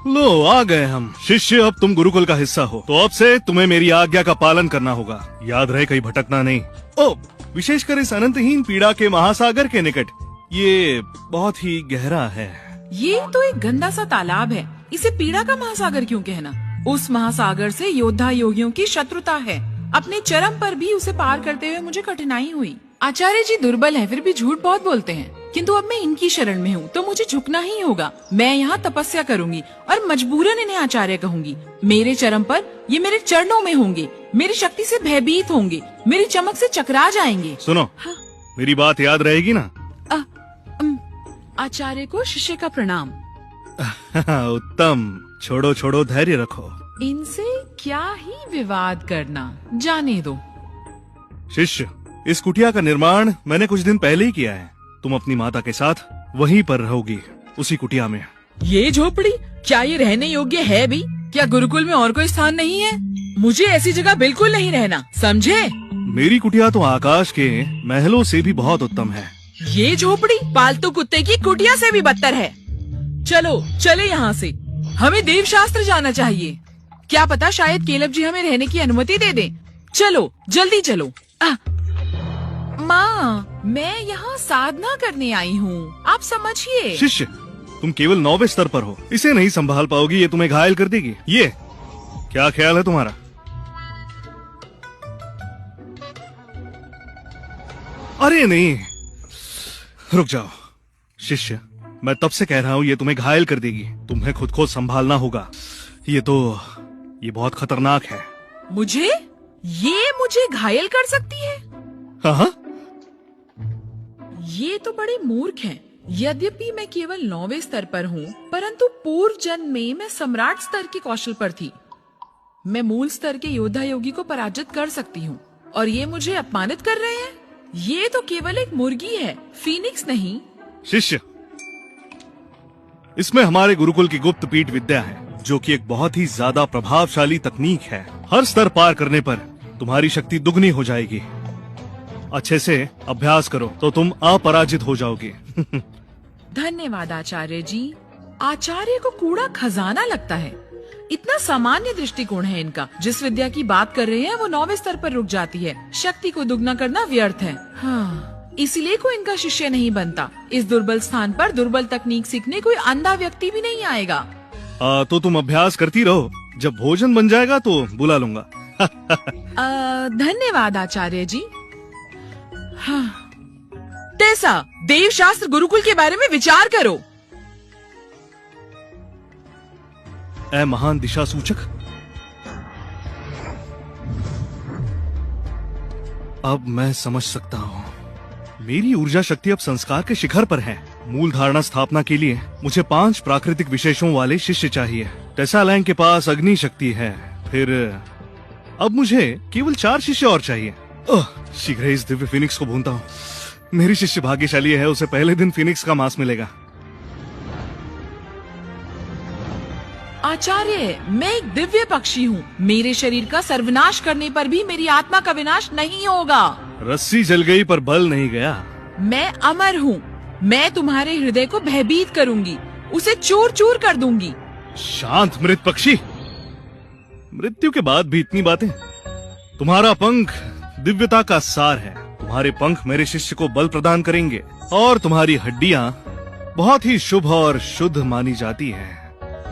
लो आ गए हम। शिष्य, अब तुम गुरुकुल का हिस्सा हो, तो अब से तुम्हें मेरी आज्ञा का पालन करना होगा। याद रहे कहीं भटकना नहीं। ओ, विशेषकर इस अनंतहीन पीड़ा के महासागर के निकट। ये बहुत ही गहरा है। ये तो एक गंदा सा तालाब है, इसे पीड़ा का महासागर क्यों कहना? उस महासागर से योद्धा योगियों की शत्रुता है। अपने चरम पर भी उसे पार करते हुए मुझे कठिनाई हुई। आचार्य जी दुर्बल हैं, फिर भी झूठ बहुत बोलते हैं, किंतु अब मैं इनकी शरण में हूँ तो मुझे झुकना ही होगा। मैं यहाँ तपस्या करूंगी और मजबूरन इन्हें आचार्य कहूंगी। मेरे चरम पर ये मेरे चरणों में होंगे, मेरी शक्ति से भयभीत होंगे, मेरी चमक से चकरा जाएंगे। सुनो, मेरी बात याद रहेगी ना? आचार्य को शिष्य का प्रणाम। उत्तम, छोड़ो छोड़ो, धैर्य रखो। इनसे क्या ही विवाद करना, जाने दो। शिष्य, इस कुटिया का निर्माण मैंने कुछ दिन पहले ही किया है। तुम अपनी माता के साथ वहीं पर रहोगी, उसी कुटिया में। ये झोपड़ी क्या ये रहने योग्य है भी? क्या गुरुकुल में और कोई स्थान नहीं है? मुझे ऐसी जगह बिल्कुल नहीं रहना, समझे? मेरी कुटिया तो आकाश के महलों से भी बहुत उत्तम है। ये झोपड़ी पालतू कुत्ते की कुटिया से भी बदतर है। चलो चले यहाँ से, हमें देवशास्त्र जाना चाहिए। क्या पता शायद केलव जी हमें रहने की अनुमति दे दें। चलो जल्दी चलो। माँ, मैं यहाँ साधना करने आई हूँ, आप समझिए। शिष्य, तुम केवल 9वें स्तर पर हो, इसे नहीं संभाल पाओगी, ये तुम्हें घायल कर देगी। ये क्या ख्याल है तुम्हारा? अरे नहीं, रुक जाओ। शिष्य, मैं तब से कह रहा हूँ ये तुम्हें घायल कर देगी, तुम्हें खुद को संभालना होगा। ये बहुत खतरनाक है। मुझे घायल कर सकती है? हाँ, ये तो बड़े मूर्ख हैं। यद्यपि मैं केवल 9वें स्तर पर हूँ, परंतु पूर्व जन्म में मैं सम्राट स्तर के कौशल पर थी। मैं मूल स्तर के योद्धा योगी को पराजित कर सकती हूँ, और ये मुझे अपमानित कर रहे हैं। ये तो केवल एक मुर्गी है, फीनिक्स नहीं। शिष्य, इसमें हमारे गुरुकुल की गुप्त पीठ विद्या है, जो कि एक बहुत ही ज्यादा प्रभावशाली तकनीक है। हर स्तर पार करने पर तुम्हारी शक्ति दुगनी हो जाएगी। अच्छे से अभ्यास करो तो तुम अपराजित हो जाओगे। धन्यवाद आचार्य जी। आचार्य को कूड़ा खजाना लगता है। इतना सामान्य दृष्टिकोण है इनका। जिस विद्या की बात कर रहे हैं वो 9वें स्तर पर रुक जाती है। शक्ति को दुगना करना व्यर्थ है। हाँ, इसलिए कोई इनका शिष्य नहीं बनता। इस दुर्बल स्थान पर दुर्बल तकनीक सीखने कोई अंधा व्यक्ति भी नहीं आएगा। तो तुम अभ्यास करती रहो, जब भोजन बन जाएगा तो बुला लूंगा। धन्यवाद आचार्य जी। हाँ। टेसा, देवशास्त्र गुरुकुल के बारे में विचार करो। ऐ महान दिशा सूचक, अब मैं समझ सकता हूँ। मेरी ऊर्जा शक्ति अब संस्कार के शिखर पर है। मूल धारणा स्थापना के लिए मुझे 5 प्राकृतिक विशेषों वाले शिष्य चाहिए। टेसा लैंग के पास अग्नि शक्ति है, फिर अब मुझे केवल 4 शिष्य और चाहिए। शीघ्र इस दिव्य फिनिक्स को भूनता हूँ। मेरी शिष्य भाग्यशाली है, उसे पहले दिन फिनिक्स का मांस मिलेगा। आचार्य, मैं एक दिव्य पक्षी हूँ। मेरे शरीर का सर्वनाश करने पर भी मेरी आत्मा का विनाश नहीं होगा। रस्सी जल गई पर बल नहीं गया। मैं अमर हूँ। मैं तुम्हारे हृदय को भयभीत करूंगी, उसे चूर चूर कर दूंगी। शांत मृत पक्षी, मृत्यु के बाद भी इतनी बातें। तुम्हारा पंख दिव्यता का सार है। तुम्हारे पंख मेरे शिष्य को बल प्रदान करेंगे, और तुम्हारी हड्डियां बहुत ही शुभ और शुद्ध मानी जाती है।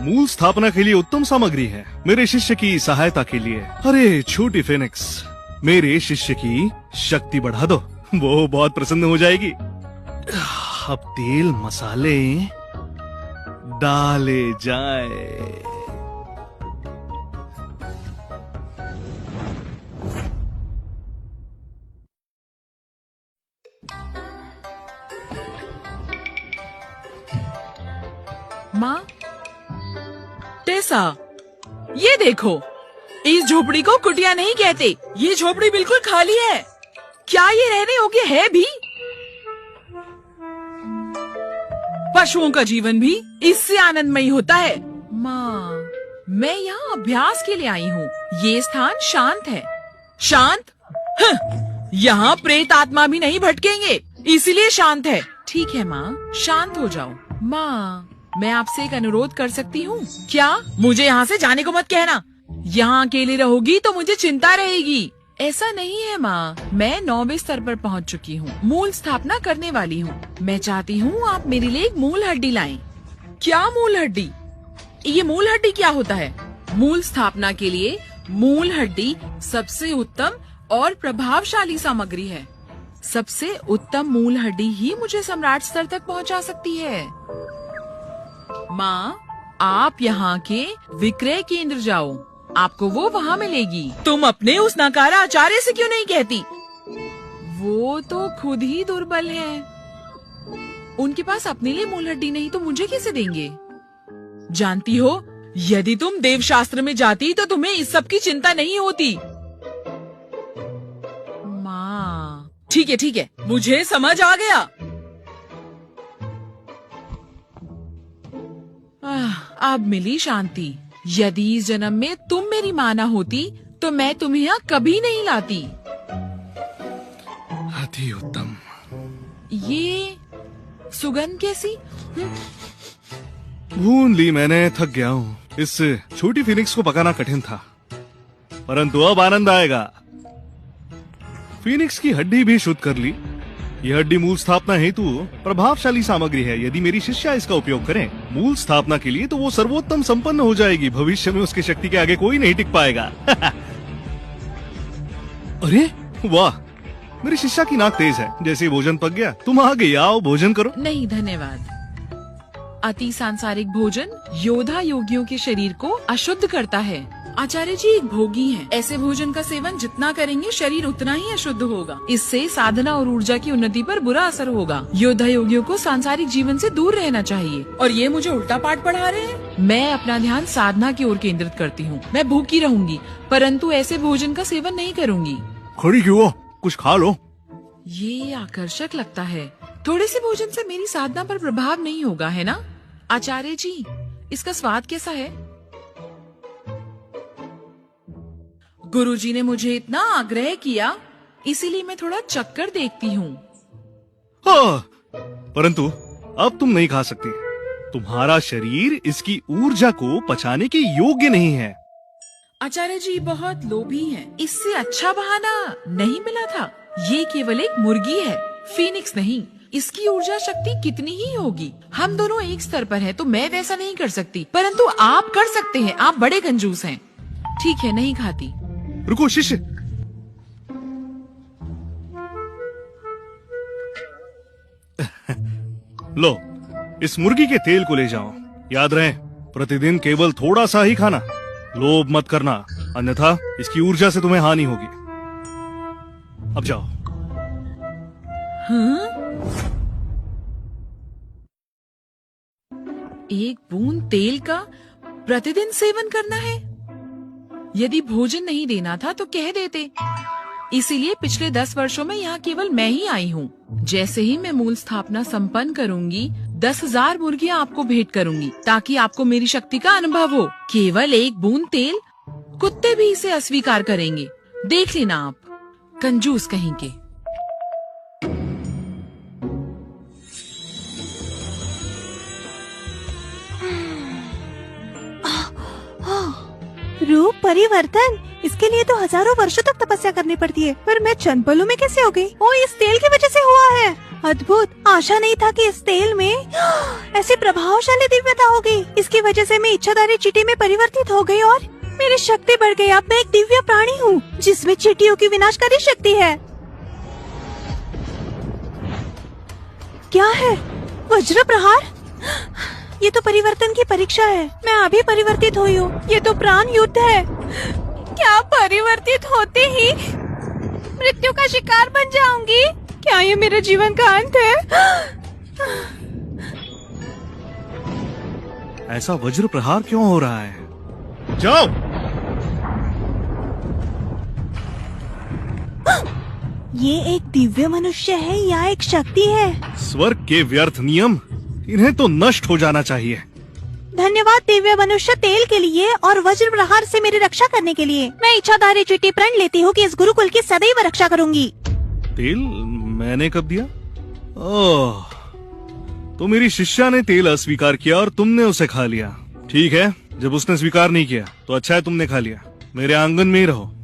मूल स्थापना के लिए उत्तम सामग्री है, मेरे शिष्य की सहायता के लिए। अरे छोटी फिनिक्स, मेरे शिष्य की शक्ति बढ़ा दो, वो बहुत प्रसन्न हो जाएगी। अब तेल मसाले डाले जाए। माँ, टेसा, ये देखो, इस झोपड़ी को कुटिया नहीं कहते। ये झोपड़ी बिल्कुल खाली है। क्या ये रहने योग्य है भी? पशुओं का जीवन भी इससे आनंदमयी होता है। माँ, मैं यहाँ अभ्यास के लिए आई हूँ। ये स्थान शांत है। शांत? यहाँ प्रेत आत्मा भी नहीं भटकेंगे, इसीलिए शांत है। ठीक है माँ, शांत हो जाओ। माँ, मैं आपसे एक अनुरोध कर सकती हूँ क्या? मुझे यहाँ से जाने को मत कहना। यहाँ अकेली रहोगी तो मुझे चिंता रहेगी। ऐसा नहीं है माँ, मैं 9वें स्तर पर पहुँच चुकी हूँ, मूल स्थापना करने वाली हूँ। मैं चाहती हूँ आप मेरे लिए एक मूल हड्डी लाएं। क्या मूल हड्डी? ये मूल हड्डी क्या होता है? मूल स्थापना के लिए मूल हड्डी सबसे उत्तम और प्रभावशाली सामग्री है। सबसे उत्तम मूल हड्डी ही मुझे सम्राट स्तर तक पहुंचा सकती है। माँ, आप यहाँ के विक्रय केंद्र जाओ, आपको वो वहाँ मिलेगी। तुम अपने उस नकारा आचार्य से क्यों नहीं कहती? वो तो खुद ही दुर्बल है। उनके पास अपने लिए मूल हड्डी नहीं तो मुझे कैसे देंगे? जानती हो, यदि तुम देवशास्त्र में जाती तो तुम्हें इस सब की चिंता नहीं होती। माँ, ठीक है, मुझे समझ आ गया। अब मिली शांति। यदि इस जन्म में तुम मेरी माँ न होती तो मैं तुम्हें यहाँ कभी नहीं लाती। अति उत्तम। ये सुगंध कैसी? भून ली मैंने, थक गया हूँ। इस छोटी फिनिक्स को पकाना कठिन था, परंतु अब आनंद आएगा। फिनिक्स की हड्डी भी शुद्ध कर ली। यह हड्डी मूल स्थापना हेतु प्रभावशाली सामग्री है। यदि मेरी शिष्या इसका उपयोग करें मूल स्थापना के लिए तो वो सर्वोत्तम संपन्न हो जाएगी। भविष्य में उसकी शक्ति के आगे कोई नहीं टिक पाएगा। अरे वाह, मेरी शिष्या की नाक तेज है। जैसे भोजन पक गया तुम आ गई, आओ भोजन करो। नहीं धन्यवाद। अति सांसारिक भोजन योद्धा योगियों के शरीर को अशुद्ध करता है। आचार्य जी एक भोगी हैं। ऐसे भोजन का सेवन जितना करेंगे शरीर उतना ही अशुद्ध होगा। इससे साधना और ऊर्जा की उन्नति पर बुरा असर होगा। योद्धा योगियों को सांसारिक जीवन से दूर रहना चाहिए। और ये मुझे उल्टा पाठ पढ़ा रहे हैं। मैं अपना ध्यान साधना की ओर केंद्रित करती हूँ। मैं भूखी रहूंगी, परंतु ऐसे भोजन का सेवन नहीं करूंगी। खड़ी क्यों हो? कुछ खा लो। ये आकर्षक लगता है। थोड़े से भोजन से मेरी साधना पर प्रभाव नहीं होगा, है ना? आचार्य जी, इसका स्वाद कैसा है? गुरुजी ने मुझे इतना आग्रह किया, इसीलिए मैं थोड़ा चक्कर देखती हूँ। हाँ, परंतु अब तुम नहीं खा सकती। तुम्हारा शरीर इसकी ऊर्जा को पचाने के योग्य नहीं है। आचार्य जी बहुत लोभी हैं। इससे अच्छा बहाना नहीं मिला था। ये केवल एक मुर्गी है, फीनिक्स नहीं। इसकी ऊर्जा शक्ति कितनी ही होगी। हम दोनों एक स्तर पर हैं, तो मैं वैसा नहीं कर सकती, परंतु आप कर सकते हैं। आप बड़े कंजूस हैं। ठीक है, नहीं खाती। रुको शिष्य, लो इस मुर्गी के तेल को ले जाओ। याद रहे, प्रतिदिन केवल थोड़ा सा ही खाना। लोभ मत करना, अन्यथा इसकी ऊर्जा से तुम्हें हानि होगी। अब जाओ। हाँ? एक बूंद तेल का प्रतिदिन सेवन करना है? यदि भोजन नहीं देना था तो कह देते। इसीलिए पिछले 10 वर्षों में यहाँ केवल मैं ही आई हूँ। जैसे ही मैं मूल स्थापना संपन्न करूंगी, 10,000 मुर्गियाँ आपको भेंट करूंगी, ताकि आपको मेरी शक्ति का अनुभव हो। केवल एक बूंद तेल, कुत्ते भी इसे अस्वीकार करेंगे। देख लेना आप, कंजूस कहीं के। रूप परिवर्तन, इसके लिए तो हजारों वर्षों तक तपस्या करनी पड़ती है, पर मैं चंद पलों में कैसे हो गई? ओ, इस तेल की वजह से हुआ है। अद्भुत। आशा नहीं था कि इस तेल में ऐसी प्रभावशाली दिव्यता होगी। इसकी वजह से मैं इच्छाधारी चींटी में परिवर्तित हो गई और मेरी शक्ति बढ़ गई। अब मैं एक दिव्य प्राणी हूँ जिसमें चींटियों की विनाशकारी शक्ति है। क्या है? वज्र प्रहार? ये तो परिवर्तन की परीक्षा है। मैं अभी परिवर्तित हुई हूँ। ये तो प्राण युद्ध है। क्या परिवर्तित होते ही मृत्यु का शिकार बन जाऊंगी? क्या ये मेरे जीवन का अंत है? ऐसा वज्र प्रहार क्यों हो रहा है? जाओ। ये एक दिव्य मनुष्य है या एक शक्ति है? स्वर्ग के व्यर्थ नियम, इन्हें तो नष्ट हो जाना चाहिए। धन्यवाद दिव्य मनुष्य तेल के लिए और वज्र प्रहार से मेरी रक्षा करने के लिए। मैं इच्छाधारी चींटी प्रण लेती हूँ कि इस गुरुकुल की सदैव रक्षा करूंगी। तेल मैंने कब दिया? ओह, तो मेरी शिष्या ने तेल अस्वीकार किया और तुमने उसे खा लिया। ठीक है, जब उसने स्वीकार नहीं किया तो अच्छा है तुमने खा लिया। मेरे आंगन में ही रहो।